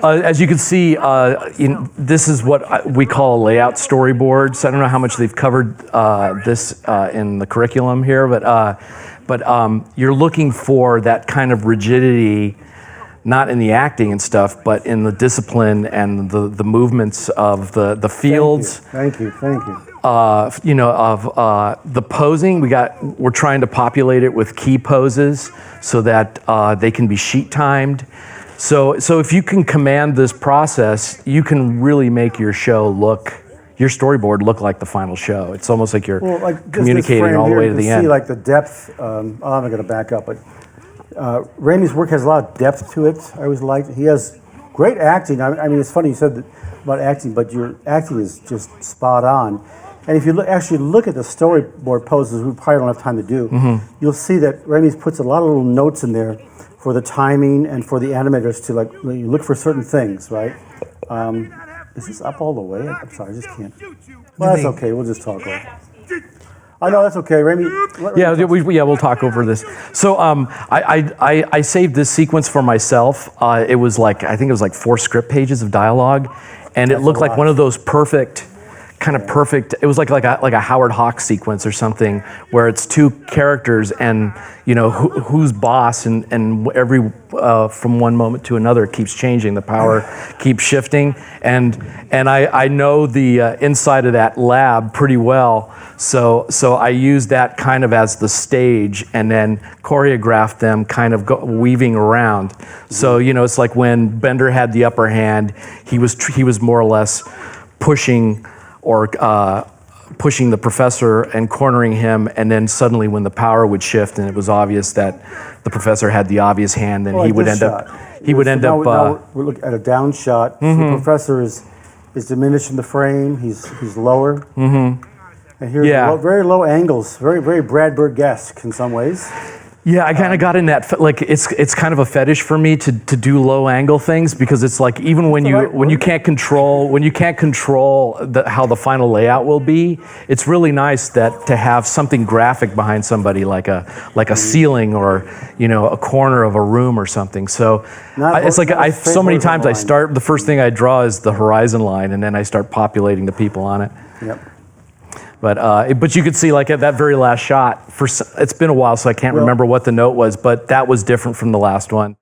As you can see, this is what we call a layout storyboard. So I don't know how much they've covered this in the curriculum here, but you're looking for that kind of rigidity, not in the acting and stuff, but in the discipline and the movements of the fields. Thank you. You know, of the posing, we're trying to populate it with key poses so that they can be sheet timed. So if you can command this process, you can really make your storyboard look like the final show. It's almost like you're communicating all the way to the end. See like the depth, I'm going to back up, but Raymie's work has a lot of depth to it. I always liked. He has great acting. I mean, it's funny you said that about acting, but your acting is just spot on. And if you actually look at the storyboard poses, we probably don't have time to do, you'll see that Raymie's puts a lot of little notes in there for the timing and for the animators to you look for certain things, right? Is this up all the way? I'm sorry, I just can't. Well, that's okay. We'll just talk over it. I know, that's okay, Raymie. We'll talk over this. So I saved this sequence for myself. It was I think it was 4 script pages of dialogue, and it looked like one of those perfect. It was like a Howard Hawks sequence or something, where it's 2 characters and you know who's boss, and every from one moment to another it keeps changing. The power keeps shifting, and I know the inside of that lab pretty well. So I used that kind of as the stage, and then choreographed them kind of weaving around. So you know, it's like when Bender had the upper hand, he was more or less pushing the professor and cornering him, and then suddenly when the power would shift and it was obvious that the professor had the obvious hand, then he would end up. Now we're looking at a down shot. So the professor is diminished in the frame. He's lower. And here's very low angles, very very Brad Bird-esque in some ways. Yeah, I kind of got in that, it's kind of a fetish for me to do low angle things, because it's like even when you can't control how the final layout will be, it's really nice to have something graphic behind somebody, like a ceiling or you know a corner of a room or something. So so many times I start, the first thing I draw is the horizon line, and then I start populating the people on it. Yep. But you could see at that very last shot, it's been a while, so I can't remember what the note was, but that was different from the last one.